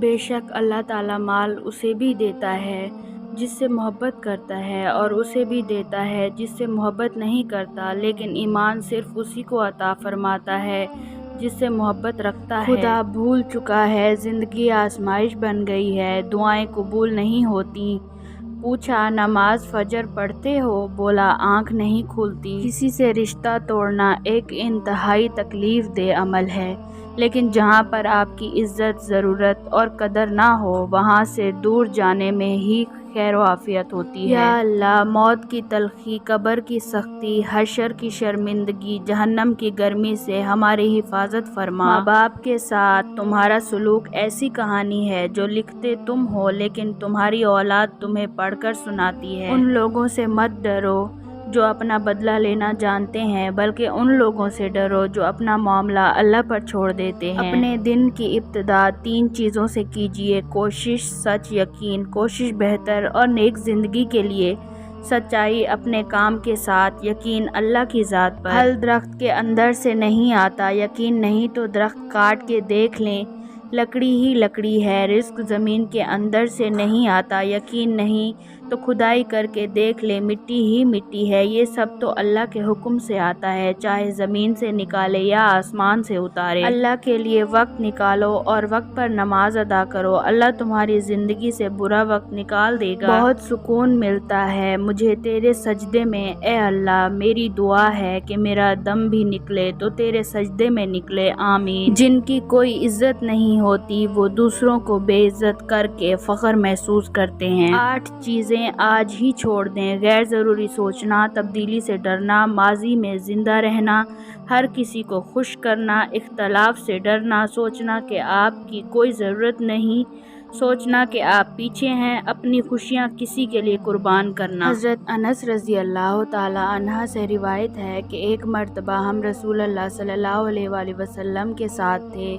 بے شک اللہ تعالیٰ مال اسے بھی دیتا ہے جس سے محبت کرتا ہے اور اسے بھی دیتا ہے جس سے محبت نہیں کرتا، لیکن ایمان صرف اسی کو عطا فرماتا ہے جس سے محبت رکھتا ہے۔ خدا بھول چکا ہے، زندگی آزمائش بن گئی ہے، دعائیں قبول نہیں ہوتی۔ پوچھا نماز فجر پڑھتے ہو؟ بولا آنکھ نہیں کھلتی۔ کسی سے رشتہ توڑنا ایک انتہائی تکلیف دہ عمل ہے، لیکن جہاں پر آپ کی عزت، ضرورت اور قدر نہ ہو وہاں سے دور جانے میں ہی خیر و عافیت ہوتی ہے۔ یا اللہ، موت کی تلخی، قبر کی سختی، حشر کی شرمندگی، جہنم کی گرمی سے ہماری حفاظت فرما۔ ماں باپ کے ساتھ تمہارا سلوک ایسی کہانی ہے جو لکھتے تم ہو لیکن تمہاری اولاد تمہیں پڑھ کر سناتی ہے۔ ان لوگوں سے مت ڈرو جو اپنا بدلہ لینا جانتے ہیں، بلکہ ان لوگوں سے ڈرو جو اپنا معاملہ اللہ پر چھوڑ دیتے ہیں۔ اپنے دن کی ابتدا 3 چیزوں سے کیجیے: کوشش، سچ، یقین۔ کوشش بہتر اور نیک زندگی کے لیے، سچائی اپنے کام کے ساتھ، یقین اللہ کی ذات پر۔ پھل درخت کے اندر سے نہیں آتا، یقین نہیں تو درخت کاٹ کے دیکھ لیں، لکڑی ہی لکڑی ہے۔ رزق زمین کے اندر سے نہیں آتا، یقین نہیں تو کھدائی کر کے دیکھ لیں، مٹی ہی مٹی ہے۔ یہ سب تو اللہ کے حکم سے آتا ہے، چاہے زمین سے نکالے یا آسمان سے اتارے۔ اللہ کے لیے وقت نکالو اور وقت پر نماز ادا کرو، اللہ تمہاری زندگی سے برا وقت نکال دے گا۔ بہت سکون ملتا ہے مجھے تیرے سجدے میں، اے اللہ میری دعا ہے کہ میرا دم بھی نکلے تو تیرے سجدے میں نکلے، آمین۔ جن کی کوئی عزت نہیں ہوتی وہ دوسروں کو بے عزت کر کے فخر محسوس کرتے ہیں۔ 8 چیزیں آج ہی چھوڑ دیں: غیر ضروری سوچنا، تبدیلی سے ڈرنا، ماضی میں زندہ رہنا، ہر کسی کو خوش کرنا، اختلاف سے ڈرنا، سوچنا کہ آپ کی کوئی ضرورت نہیں، سوچنا کہ آپ پیچھے ہیں، اپنی خوشیاں کسی کے لیے قربان کرنا۔ حضرت انس رضی اللہ تعالی عنہ سے روایت ہے کہ ایک مرتبہ ہم رسول اللہ صلی اللہ علیہ وآلہ وسلم کے ساتھ تھے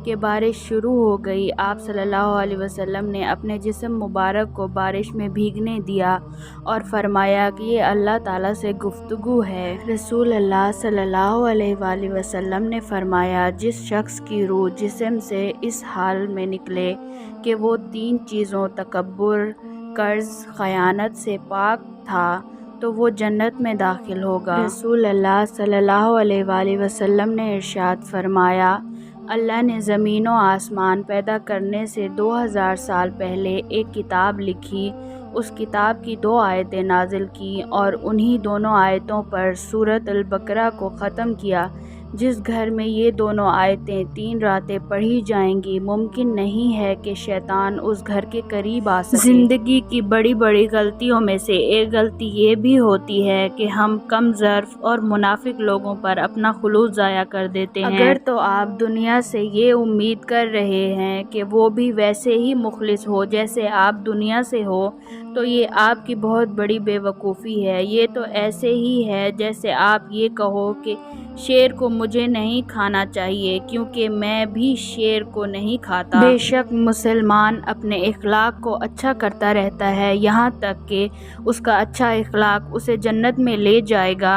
کہ بارش شروع ہو گئی۔ آپ صلی اللہ علیہ وسلم نے اپنے جسم مبارک کو بارش میں بھیگنے دیا اور فرمایا کہ یہ اللہ تعالیٰ سے گفتگو ہے۔ رسول اللہ صلی اللہ علیہ وآلہ وسلم نے فرمایا، جس شخص کی روح جسم سے اس حال میں نکلے کہ وہ 3 چیزوں تکبر، قرض، خیانت سے پاک تھا تو وہ جنت میں داخل ہوگا۔ رسول اللہ صلی اللہ علیہ وآلہ وسلم نے ارشاد فرمایا، اللہ نے زمین و آسمان پیدا کرنے سے 2000 سال پہلے ایک کتاب لکھی، اس کتاب کی 2 آیتیں نازل کی اور انہی دونوں آیتوں پر سورۃ البقرہ کو ختم کیا۔ جس گھر میں یہ دونوں آیتیں 3 راتیں پڑھی جائیں گی، ممکن نہیں ہے کہ شیطان اس گھر کے قریب آ سکے۔ زندگی کی بڑی بڑی غلطیوں میں سے ایک غلطی یہ بھی ہوتی ہے کہ ہم کم ظرف اور منافق لوگوں پر اپنا خلوص ضائع کر دیتے ہیں۔ اگر تو آپ دنیا سے یہ امید کر رہے ہیں کہ وہ بھی ویسے ہی مخلص ہو جیسے آپ دنیا سے ہو، تو یہ آپ کی بہت بڑی بے وقوفی ہے۔ یہ تو ایسے ہی ہے جیسے آپ یہ کہو کہ شیر کو مجھے نہیں کھانا چاہیے کیونکہ میں بھی شیر کو نہیں کھاتا۔ بے شک مسلمان اپنے اخلاق کو اچھا کرتا رہتا ہے یہاں تک کہ اس کا اچھا اخلاق اسے جنت میں لے جائے گا،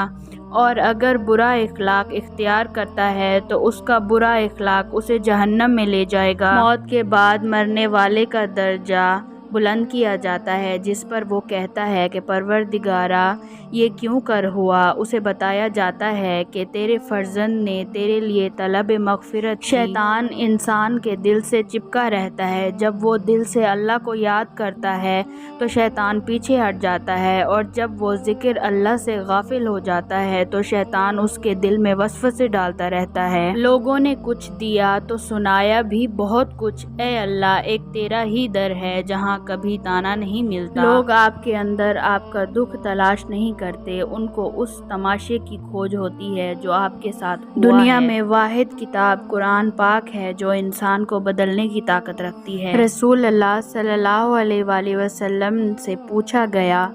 اور اگر برا اخلاق اختیار کرتا ہے تو اس کا برا اخلاق اسے جہنم میں لے جائے گا۔ موت کے بعد مرنے والے کا درجہ بلند کیا جاتا ہے، جس پر وہ کہتا ہے کہ پروردگارا یہ کیوں کر ہوا؟ اسے بتایا جاتا ہے کہ تیرے فرزند نے تیرے لیے طلب مغفرت کی۔ شیطان انسان کے دل سے چپکا رہتا ہے، جب وہ دل سے اللہ کو یاد کرتا ہے تو شیطان پیچھے ہٹ جاتا ہے، اور جب وہ ذکر اللہ سے غافل ہو جاتا ہے تو شیطان اس کے دل میں وسوسے ڈالتا رہتا ہے۔ لوگوں نے کچھ دیا تو سنایا بھی بہت کچھ، اے اللہ ایک تیرا ہی در ہے جہاں کبھی تانا نہیں ملتا۔ لوگ آپ کے اندر آپ کا دکھ تلاش نہیں کرتے، ان کو اس تماشے کی کھوج ہوتی ہے جو آپ کے ساتھ ہوا ہے۔ دنیا میں واحد کتاب قرآن پاک ہے جو انسان کو بدلنے کی طاقت رکھتی ہے۔ رسول اللہ صلی اللہ علیہ وآلہ وسلم سے پوچھا گیا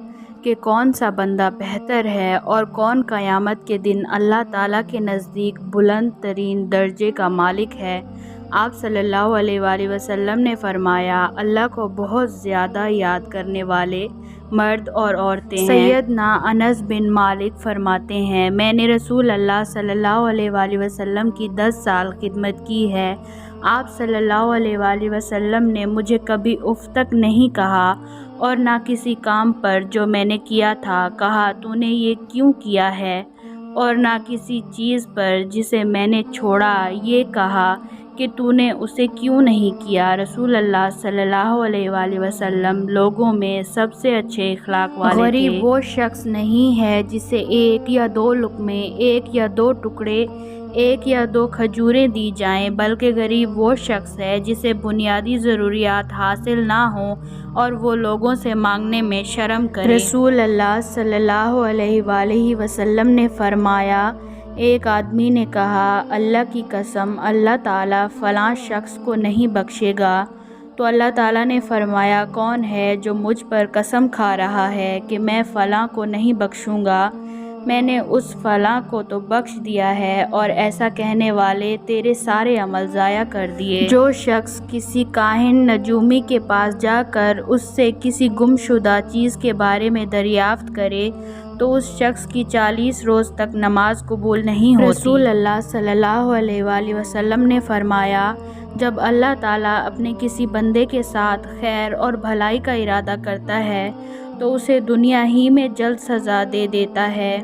کہ کون سا بندہ بہتر ہے اور کون قیامت کے دن اللہ تعالیٰ کے نزدیک بلند ترین درجے کا مالک ہے؟ آپ صلی اللہ علیہ وآلہ وسلم نے فرمایا، اللہ کو بہت زیادہ یاد کرنے والے مرد اور عورتیں ہیں۔ سیدنا انس بن مالک فرماتے ہیں، میں نے رسول اللہ صلی اللہ علیہ وآلہ وسلم کی 10 سال خدمت کی ہے آپ صلی اللہ علیہ وآلہ وسلم نے مجھے کبھی اف تک نہیں کہا، اور نہ کسی کام پر جو میں نے کیا تھا کہا تو نے یہ کیوں کیا ہے، اور نہ کسی چیز پر جسے میں نے چھوڑا یہ کہا کہ تو نے اسے کیوں نہیں کیا۔ رسول اللہ صلی اللہ علیہ وآلہ وسلم لوگوں میں سب سے اچھے اخلاق والے تھے۔ غریب وہ شخص نہیں ہے جسے ایک یا دو لقمے، ایک یا دو ٹکڑے، ایک یا دو کھجوریں دی جائیں، بلکہ غریب وہ شخص ہے جسے بنیادی ضروریات حاصل نہ ہوں اور وہ لوگوں سے مانگنے میں شرم کرے۔ رسول اللہ صلی اللہ علیہ وآلہ وسلم نے فرمایا، ایک آدمی نے کہا، اللہ کی قسم اللہ تعالیٰ فلاں شخص کو نہیں بخشے گا۔ تو اللہ تعالیٰ نے فرمایا، کون ہے جو مجھ پر قسم کھا رہا ہے کہ میں فلاں کو نہیں بخشوں گا؟ میں نے اس فلاں کو تو بخش دیا ہے، اور ایسا کہنے والے تیرے سارے عمل ضائع کر دیے۔ جو شخص کسی کاہن نجومی کے پاس جا کر اس سے کسی گم شدہ چیز کے بارے میں دریافت کرے تو اس شخص کی 40 روز تک نماز قبول نہیں ہوتی۔ رسول اللہ صلی اللہ علیہ وآلہ وسلم نے فرمایا، جب اللہ تعالیٰ اپنے کسی بندے کے ساتھ خیر اور بھلائی کا ارادہ کرتا ہے تو اسے دنیا ہی میں جلد سزا دے دیتا ہے،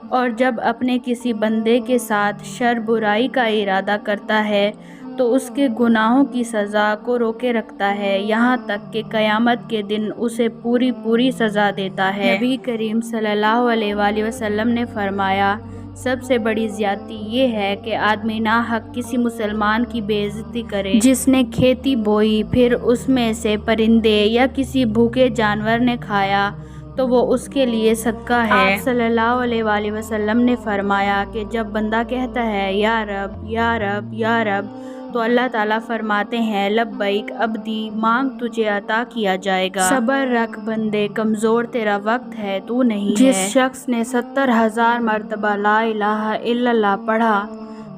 اور جب اپنے کسی بندے کے ساتھ شر برائی کا ارادہ کرتا ہے تو اس کے گناہوں کی سزا کو روکے رکھتا ہے، یہاں تک کہ قیامت کے دن اسے پوری سزا دیتا ہے۔ نبی کریم صلی اللہ علیہ وآلہ وسلم نے فرمایا، سب سے بڑی زیادتی یہ ہے کہ آدمی ناحق کسی مسلمان کی بے عزتی کرے۔ جس نے کھیتی بوئی پھر اس میں سے پرندے یا کسی بھوکے جانور نے کھایا تو وہ اس کے لیے صدقہ ہے۔ آپ صلی اللہ علیہ وآلہ وسلم نے فرمایا کہ جب بندہ کہتا ہے یا رب یا رب یا رب تو اللہ تعالیٰ فرماتے ہیں، لبیک عبدی، مانگ تجھے عطا کیا جائے گا۔ صبر رکھ بندے، کمزور تیرا وقت ہے، تو نہیں ہے۔ جس شخص نے 70,000 مرتبہ لا الہ الا اللہ پڑھا،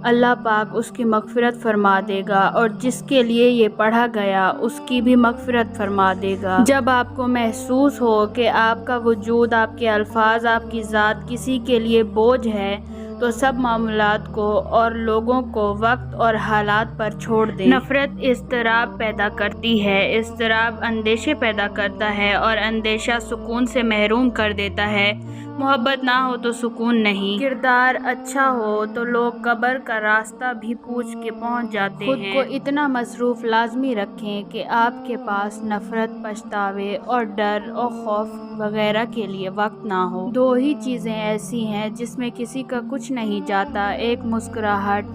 اللہ پاک اس کی مغفرت فرما دے گا، اور جس کے لیے یہ پڑھا گیا اس کی بھی مغفرت فرما دے گا۔ جب آپ کو محسوس ہو کہ آپ کا وجود، آپ کے الفاظ، آپ کی ذات کسی کے لیے بوجھ ہے تو سب معاملات کو اور لوگوں کو وقت اور حالات پر چھوڑ دیں۔ نفرت اضطراب پیدا کرتی ہے، اضطراب اندیشے پیدا کرتا ہے، اور اندیشہ سکون سے محروم کر دیتا ہے۔ محبت نہ ہو تو سکون نہیں۔ کردار اچھا ہو تو لوگ قبر کا راستہ بھی پوچھ کے پہنچ جاتے ہیں۔ خود کو اتنا مصروف لازمی رکھیں کہ آپ کے پاس نفرت، پچھتاوے اور ڈر اور خوف وغیرہ کے لیے وقت نہ ہو۔ دو ہی چیزیں ایسی ہیں جس میں کسی کا کچھ نہیں جاتا، ایک مسکراہٹ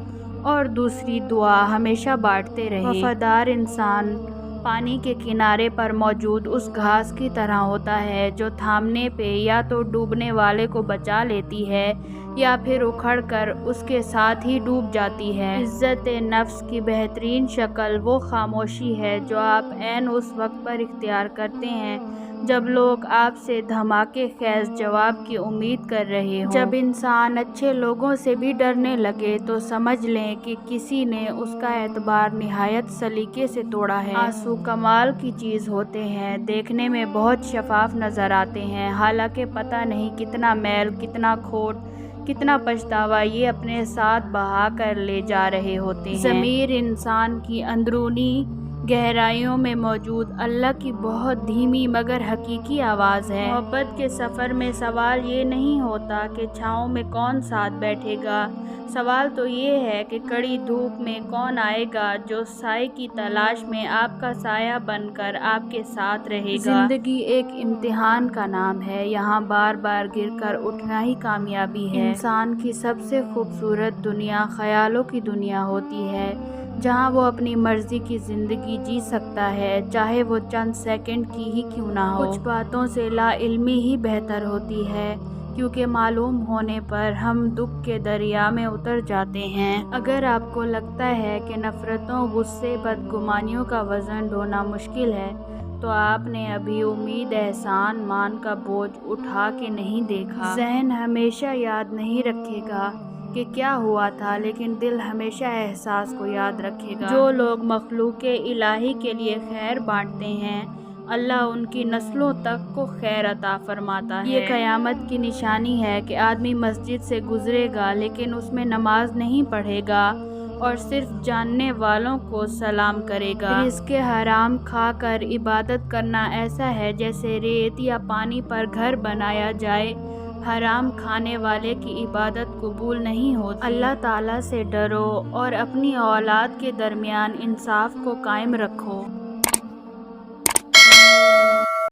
اور دوسری دعا ہمیشہ بانٹتے رہے۔ وفادار انسان پانی کے کنارے پر موجود اس گھاس کی طرح ہوتا ہے جو تھامنے پہ یا تو ڈوبنے والے کو بچا لیتی ہے یا پھر اکھڑ کر اس کے ساتھ ہی ڈوب جاتی ہے۔ عزت نفس کی بہترین شکل وہ خاموشی ہے جو آپ عین اس وقت پر اختیار کرتے ہیں جب لوگ آپ سے دھماکے خیز جواب کی امید کر رہے ہوں۔ جب انسان اچھے لوگوں سے بھی ڈرنے لگے تو سمجھ لیں کہ کسی نے اس کا اعتبار نہایت سلیقے سے توڑا ہے۔ آنسو کمال کی چیز ہوتے ہیں، دیکھنے میں بہت شفاف نظر آتے ہیں، حالانکہ پتہ نہیں کتنا میل، کتنا کھوٹ، کتنا پچھتاوا یہ اپنے ساتھ بہا کر لے جا رہے ہوتے ہیں۔ ضمیر انسان کی اندرونی گہرائیوں میں موجود اللہ کی بہت دھیمی مگر حقیقی آواز ہے۔ محبت کے سفر میں سوال یہ نہیں ہوتا کہ چھاؤں میں کون ساتھ بیٹھے گا، سوال تو یہ ہے کہ کڑی دھوپ میں کون آئے گا جو سائے کی تلاش میں آپ کا سایہ بن کر آپ کے ساتھ رہے گا۔ زندگی ایک امتحان کا نام ہے، یہاں بار بار گر کر اٹھنا ہی کامیابی ہے۔ انسان کی سب سے خوبصورت دنیا خیالوں کی دنیا ہوتی ہے، جہاں وہ اپنی مرضی کی زندگی جی سکتا ہے، چاہے وہ چند سیکنڈ کی ہی کیوں نہ ہو۔ کچھ باتوں سے لا علمی ہی بہتر ہوتی ہے، کیونکہ معلوم ہونے پر ہم دکھ کے دریا میں اتر جاتے ہیں۔ اگر آپ کو لگتا ہے کہ نفرتوں، غصے، بدگمانیوں کا وزن ڈھونا مشکل ہے تو آپ نے ابھی امید، احسان، مان کا بوجھ اٹھا کے نہیں دیکھا۔ ذہن ہمیشہ یاد نہیں رکھے گا کہ کیا ہوا تھا، لیکن دل ہمیشہ احساس کو یاد رکھے گا۔ جو لوگ مخلوق الہی کے لیے خیر بانٹتے ہیں، اللہ ان کی نسلوں تک کو خیر عطا فرماتا ہے۔ یہ قیامت کی نشانی ہے کہ آدمی مسجد سے گزرے گا لیکن اس میں نماز نہیں پڑھے گا، اور صرف جاننے والوں کو سلام کرے گا۔ رزق حرام کھا کر عبادت کرنا ایسا ہے جیسے ریت یا پانی پر گھر بنایا جائے۔ حرام کھانے والے کی عبادت قبول نہیں ہوتی۔ اللہ تعالیٰ سے ڈرو اور اپنی اولاد کے درمیان انصاف کو قائم رکھو۔